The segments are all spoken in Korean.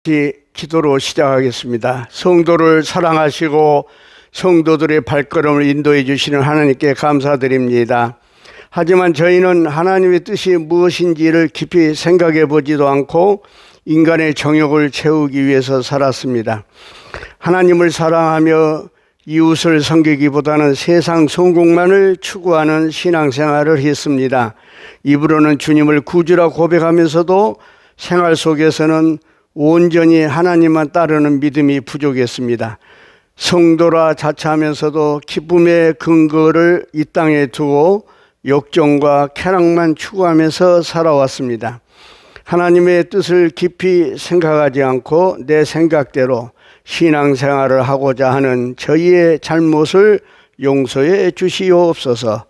기도로 시작하겠습니다. 성도를 사랑하시고 성도들의 발걸음을 인도해 주시는 하나님께 감사드립니다. 하지만 저희는 하나님의 뜻이 무엇인지를 깊이 생각해 보지도 않고 인간의 정욕을 채우기 위해서 살았습니다. 하나님을 사랑하며 이웃을 섬기기보다는 세상 성공만을 추구하는 신앙생활을 했습니다. 입으로는 주님을 구주라 고백하면서도 생활 속에서는 온전히 하나님만 따르는 믿음이 부족했습니다. 성도라 자처하면서도 기쁨의 근거를 이 땅에 두고 욕정과 쾌락만 추구하면서 살아왔습니다. 하나님의 뜻을 깊이 생각하지 않고 내 생각대로 신앙생활을 하고자 하는 저희의 잘못을 용서해 주시옵소서.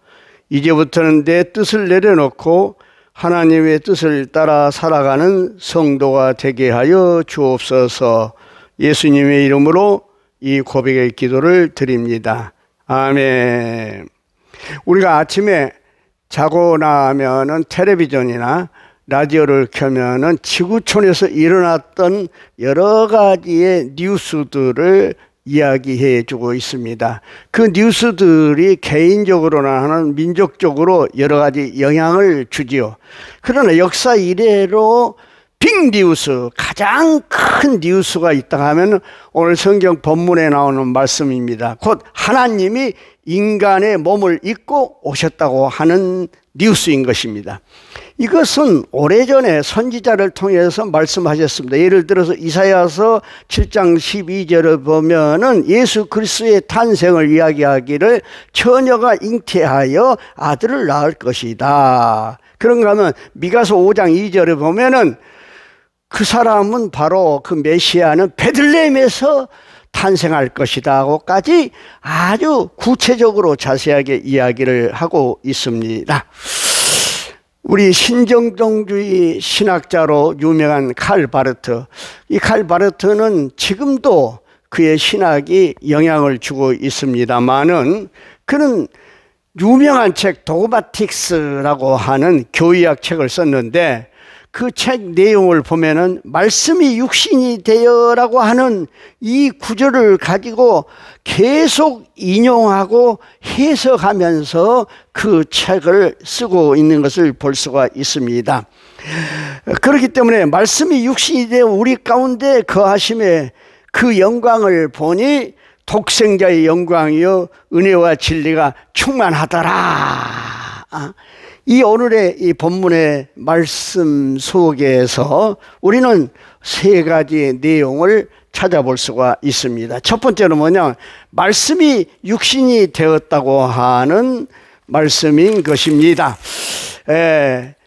이제부터는 내 뜻을 내려놓고 하나님의 뜻을 따라 살아가는 성도가 되게 하여 주옵소서. 예수님의 이름으로 이 고백의 기도를 드립니다. 아멘. 우리가 아침에 자고 나면은 텔레비전이나 라디오를 켜면은 지구촌에서 일어났던 여러 가지의 뉴스들을 이야기해 주고 있습니다. 그 뉴스들이 개인적으로나 하는 민족적으로 여러 가지 영향을 주지요. 그러나 역사 이래로 빅뉴스, 가장 큰 뉴스가 있다 하면 오늘 성경 본문에 나오는 말씀입니다. 곧 하나님이 인간의 몸을 입고 오셨다고 하는 뉴스인 것입니다. 이것은 오래전에 선지자를 통해서 말씀하셨습니다. 예를 들어서 이사야서 7장 12절을 보면은 예수 그리스도의 탄생을 이야기하기를 처녀가 잉태하여 아들을 낳을 것이다. 그런가 하면 미가서 5장 2절을 보면은 그 사람은 바로 그 메시아는 베들레헴에서 탄생할 것이다 하고까지 아주 구체적으로 자세하게 이야기를 하고 있습니다. 우리 신정동주의 신학자로 유명한 칼 바르트, 이 칼 바르트는 지금도 그의 신학이 영향을 주고 있습니다만은 그는 유명한 책 도그마틱스라고 하는 교의학 책을 썼는데 그 책 내용을 보면은 말씀이 육신이 되어라고 하는 이 구절을 가지고 계속 인용하고 해석하면서 그 책을 쓰고 있는 것을 볼 수가 있습니다. 그렇기 때문에 말씀이 육신이 되어 우리 가운데 거하심에 그 영광을 보니 독생자의 영광이요 은혜와 진리가 충만하더라. 이 오늘의 이 본문의 말씀 속에서 우리는 세 가지 내용을 찾아볼 수가 있습니다. 첫 번째는 뭐냐? 말씀이 육신이 되었다고 하는 말씀인 것입니다.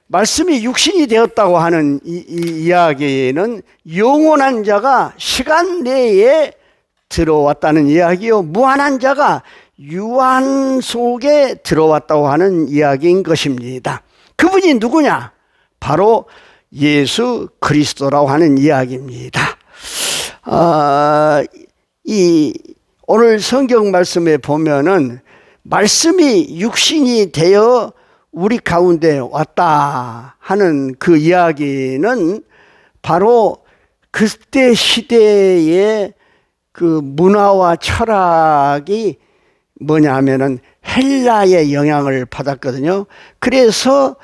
말씀이 육신이 되었다고 하는 이 이야기는 영원한 자가 시간 내에 들어왔다는 이야기요, 무한한 자가 유한 속에 들어왔다고 하는 이야기인 것입니다. 그분이 누구냐? 바로 예수 그리스도라고 하는 이야기입니다. 오늘 성경 말씀에 보면은 말씀이 육신이 되어 우리 가운데 왔다 하는 그 이야기는 바로 그때 시대의 그 문화와 철학이 뭐냐 하면은 헬라의 영향을 받았거든요. 그래서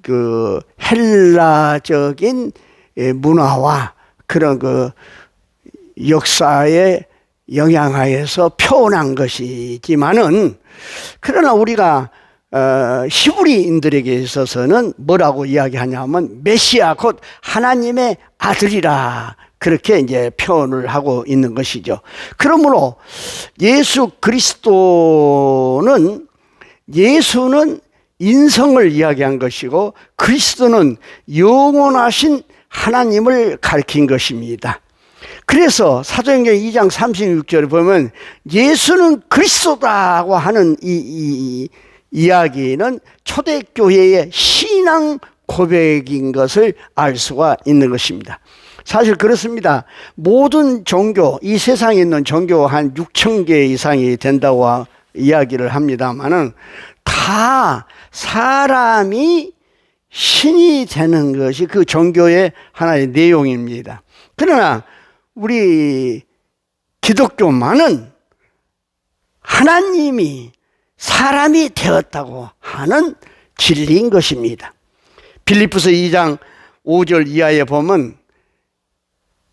그 헬라적인 문화와 그런 그 역사의 영향하에서 표현한 것이지만은 그러나 우리가 히브리인들에게 있어서는 뭐라고 이야기하냐면 메시아 곧 하나님의 아들이라 그렇게 이제 표현을 하고 있는 것이죠. 그러므로 예수 그리스도는 예수는 인성을 이야기한 것이고 그리스도는 영원하신 하나님을 가리킨 것입니다. 그래서 사도행전 2장 36절을 보면 예수는 그리스도다고 하는 이 이야기는 초대교회의 신앙 고백인 것을 알 수가 있는 것입니다. 사실 그렇습니다. 모든 종교, 이 세상에 있는 종교 한 6천 개 이상이 된다고 이야기를 합니다만은 다 사람이 신이 되는 것이 그 종교의 하나의 내용입니다. 그러나 우리 기독교만은 하나님이 사람이 되었다고 하는 진리인 것입니다. 빌립보서 2장 5절 이하에 보면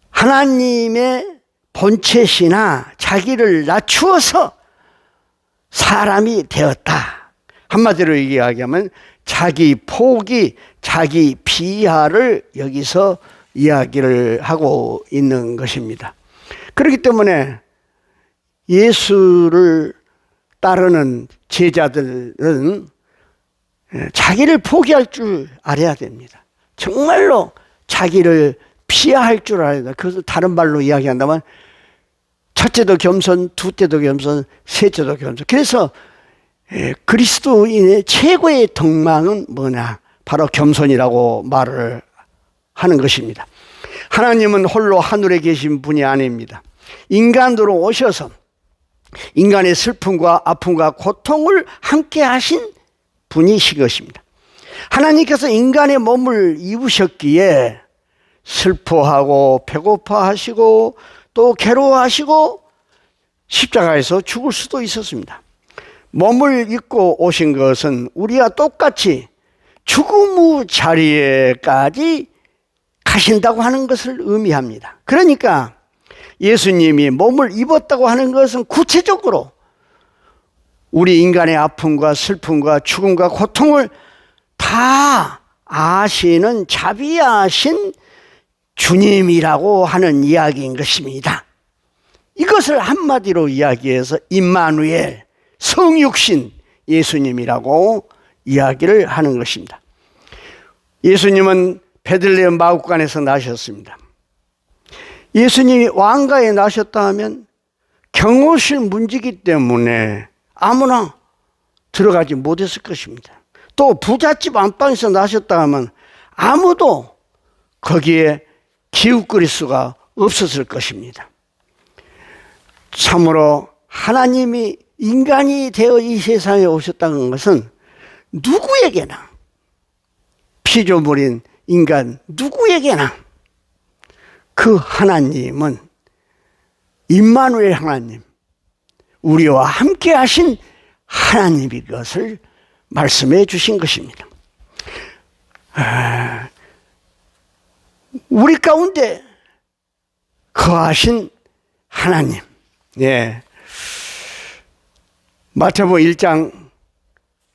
하나님의 본체시나 자기를 낮추어서 사람이 되었다. 한마디로 이야기하면 자기 포기, 자기 비하를 여기서 이야기를 하고 있는 것입니다. 그렇기 때문에 예수를 따르는 제자들은 자기를 포기할 줄 알아야 됩니다. 정말로 자기를 피할 줄 알아야 됩니다. 그래서 다른 말로 이야기한다면 첫째도 겸손, 둘째도 겸손, 셋째도 겸손. 그래서 그리스도인의 최고의 덕망은 뭐냐? 바로 겸손이라고 말을 하는 것입니다. 하나님은 홀로 하늘에 계신 분이 아닙니다. 인간으로 오셔서 인간의 슬픔과 아픔과 고통을 함께 하신 분이신 것입니다. 하나님께서 인간의 몸을 입으셨기에 슬퍼하고 배고파하시고 또 괴로워하시고 십자가에서 죽을 수도 있었습니다. 몸을 입고 오신 것은 우리와 똑같이 죽음의 자리에까지 가신다고 하는 것을 의미합니다. 그러니까 예수님이 몸을 입었다고 하는 것은 구체적으로 우리 인간의 아픔과 슬픔과 죽음과 고통을 다 아시는 자비하신 주님이라고 하는 이야기인 것입니다. 이것을 한마디로 이야기해서 임마누엘, 성육신 예수님이라고 이야기를 하는 것입니다. 예수님은 베들레헴 마구간에서 나셨습니다. 예수님이 왕가에 나셨다 하면 경호실 문제이기 때문에 아무나 들어가지 못했을 것입니다. 또 부잣집 안방에서 나셨다 하면 아무도 거기에 기웃거릴 수가 없었을 것입니다. 참으로 하나님이 인간이 되어 이 세상에 오셨다는 것은 누구에게나, 피조물인 인간 누구에게나 그 하나님은 임마누엘 하나님, 우리와 함께 하신 하나님인 것을 말씀해 주신 것입니다. 우리 가운데 거하신 하나님. 예. 마태복음 1장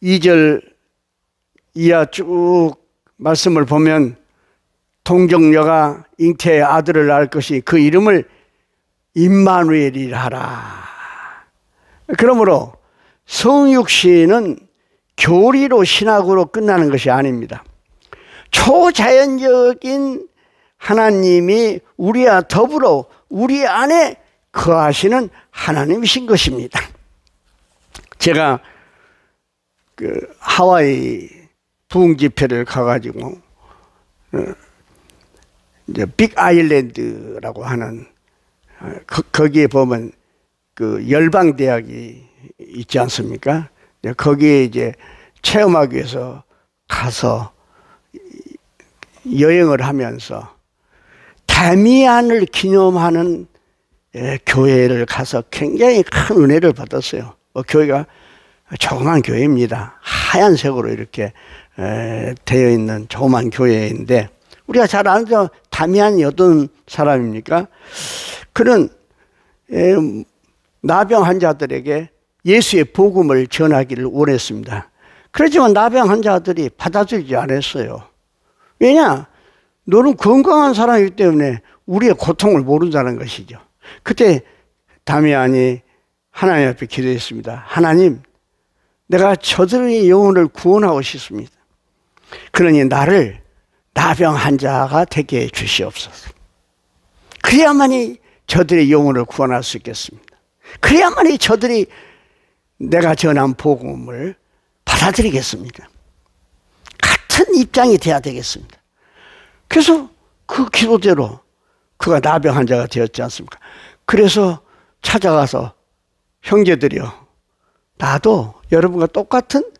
2절 이하 쭉 말씀을 보면 동정녀가 잉태의 아들을 낳을 것이 그 이름을 임마누엘이라 하라. 그러므로 성육신은 교리로 신학으로 끝나는 것이 아닙니다. 초자연적인 하나님이 우리와 더불어 우리 안에 거하시는 하나님이신 것입니다. 제가 그 하와이 부흥 집회를 가가지고 이제 빅 아일랜드라고 하는 거기에 보면 그 열방 대학이 있지 않습니까? 거기에 이제 체험하기 위해서 가서 여행을 하면서 다미안을 기념하는 교회를 가서 굉장히 큰 은혜를 받았어요. 교회가 조그만 교회입니다. 하얀색으로 이렇게 되어 있는 조그만 교회인데 우리가 잘 아는 다미안이 어떤 사람입니까? 그는 나병 환자들에게 예수의 복음을 전하기를 원했습니다. 그렇지만 나병 환자들이 받아들이지 않았어요. 왜냐? 너는 건강한 사람이기 때문에 우리의 고통을 모른다는 것이죠. 그때 다미안이 하나님 앞에 기도했습니다. 하나님, 내가 저들의 영혼을 구원하고 싶습니다. 그러니 나를 나병 환자가 되게 해 주시옵소서. 그래야만이 저들의 영혼을 구원할 수 있겠습니다. 그래야만이 저들이 내가 전한 복음을 받아들이겠습니다. 같은 입장이 돼야 되겠습니다. 그래서 그 기도대로 그가 나병 환자가 되었지 않습니까? 그래서 찾아가서 형제들이요, 나도 여러분과 똑같은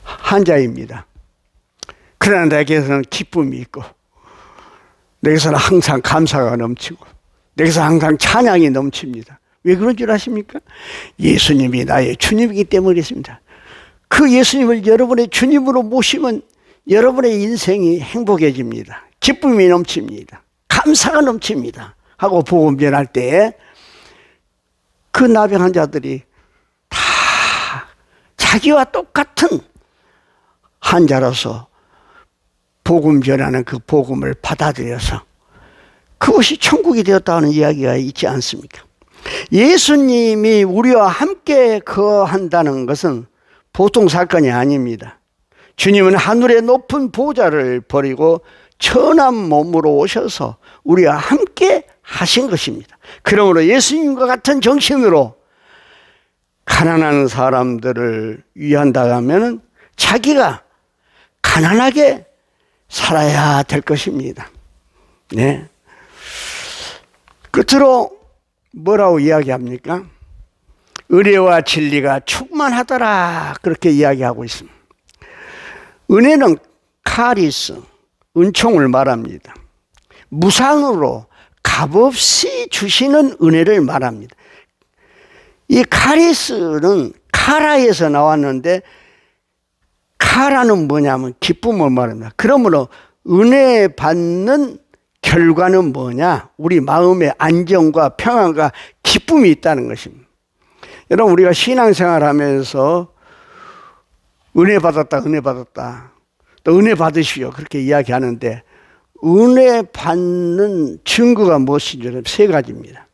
환자입니다. 그러나 내게서는 기쁨이 있고 내게서는 항상 감사가 넘치고 내게서 항상 찬양이 넘칩니다. 왜 그런 줄 아십니까? 예수님이 나의 주님이기 때문이었습니다. 그 예수님을 여러분의 주님으로 모시면 여러분의 인생이 행복해집니다. 기쁨이 넘칩니다. 감사가 넘칩니다. 하고 복음 전할 때 그 나병 환자들이 다 자기와 똑같은 환자로서 복음 전하는 그 복음을 받아들여서 그것이 천국이 되었다는 이야기가 있지 않습니까? 예수님이 우리와 함께 거한다는 것은 보통 사건이 아닙니다. 주님은 하늘의 높은 보좌를 버리고 천한 몸으로 오셔서 우리와 함께 하신 것입니다. 그러므로 예수님과 같은 정신으로 가난한 사람들을 위한다 하면 자기가 가난하게 살아야 될 것입니다. 네. 끝으로 뭐라고 이야기합니까? 은혜와 진리가 충만하더라 그렇게 이야기하고 있습니다. 은혜는 카리스, 은총을 말합니다. 무상으로 값없이 주시는 은혜를 말합니다. 이 카리스는 카라에서 나왔는데 카라는 뭐냐면 기쁨을 말합니다. 그러므로 은혜 받는 결과는 뭐냐? 우리 마음의 안정과 평안과 기쁨이 있다는 것입니다. 여러분 우리가 신앙생활 하면서 은혜 받았다 또 은혜 받으시오 그렇게 이야기하는데 은혜 받는 증거가 무엇인지 세 가지입니다.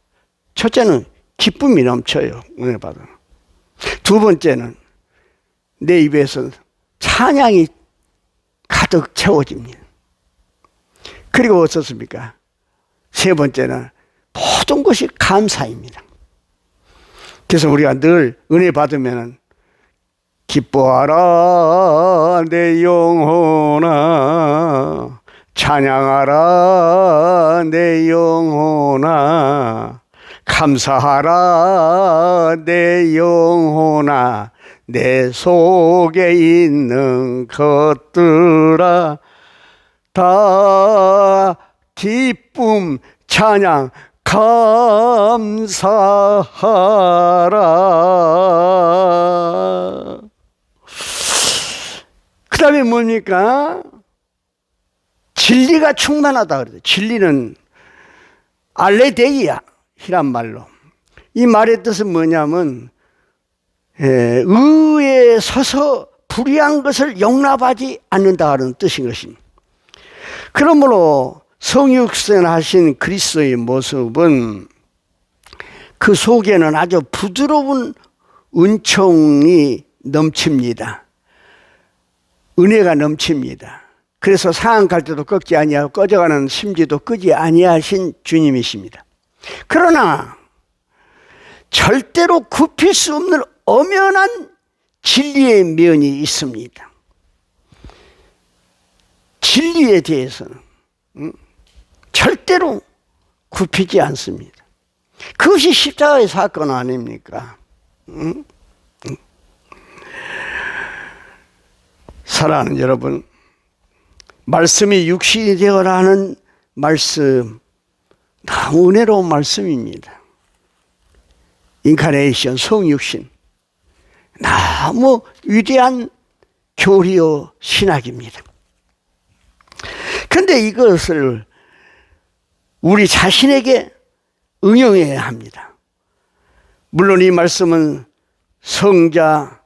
첫째는 기쁨이 넘쳐요. 은혜 받으면. 두 번째는 내 입에서 찬양이 가득 채워집니다. 그리고 어떻습니까? 세 번째는 모든 것이 감사입니다. 그래서 우리가 늘 은혜 받으면 기뻐하라 내 영혼아 찬양하라 내 영혼아 감사하라 내 영혼아 내 속에 있는 것들아 다 기쁨 찬양 감사하라. 그 다음에 뭡니까? 진리가 충만하다 그래요. 진리는 알레데이야 이란 말로. 이 말의 뜻은 뭐냐면 의에 서서 불의한 것을 용납하지 않는다는 뜻인 것입니다. 그러므로 성육신하신 그리스도의 모습은 그 속에는 아주 부드러운 은총이 넘칩니다. 은혜가 넘칩니다. 그래서 상한 갈 때도 꺾지 아니하고 꺼져가는 심지도 끄지 아니하신 주님이십니다. 그러나 절대로 굽힐 수 없는 엄연한 진리의 면이 있습니다. 진리에 대해서는 절대로 굽히지 않습니다. 그것이 십자가의 사건 아닙니까? 사랑하는 여러분, 말씀이 육신이 되어라 하는 말씀 너무 은혜로운 말씀입니다. 인카네이션, 성육신 너무 위대한 교리요 신학입니다. 그런데 이것을 우리 자신에게 응용해야 합니다. 물론 이 말씀은 성자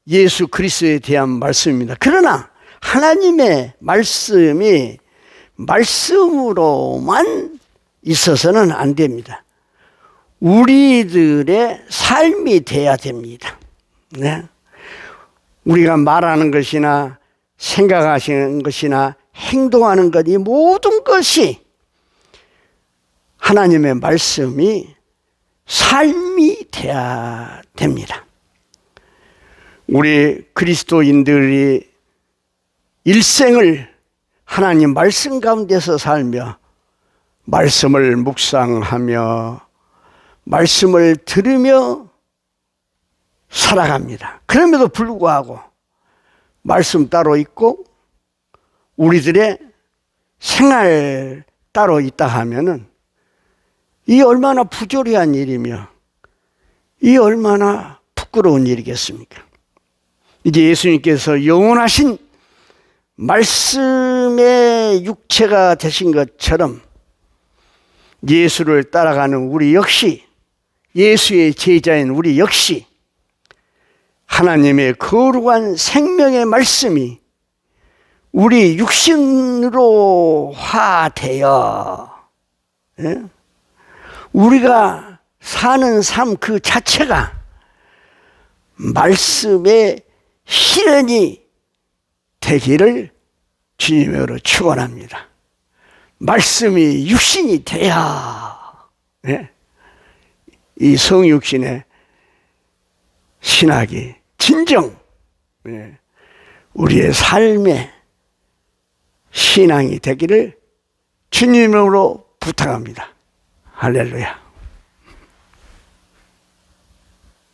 예수 그리스도에 대한 말씀입니다. 그러나 하나님의 말씀이 말씀으로만 있어서는 안 됩니다. 우리들의 삶이 돼야 됩니다. 네. 우리가 말하는 것이나 생각하시는 것이나 행동하는 것, 이 모든 것이 하나님의 말씀이 삶이 돼야 됩니다. 우리 그리스도인들이 일생을 하나님 말씀 가운데서 살며 말씀을 묵상하며 말씀을 들으며 살아갑니다. 그럼에도 불구하고 말씀 따로 있고 우리들의 생활 따로 있다 하면은 이 얼마나 부조리한 일이며 이 얼마나 부끄러운 일이겠습니까? 이제 예수님께서 영원하신 말씀의 육체가 되신 것처럼 예수를 따라가는 우리 역시, 예수의 제자인 우리 역시 하나님의 거룩한 생명의 말씀이 우리 육신으로 화되어, 예? 우리가 사는 삶 그 자체가 말씀의 실현이 되기를 주님으로 축원합니다. 말씀이 육신이 돼야, 예? 이 성육신의 신학이 진정, 예, 우리의 삶의 신앙이 되기를 주님으로 부탁합니다. 할렐루야.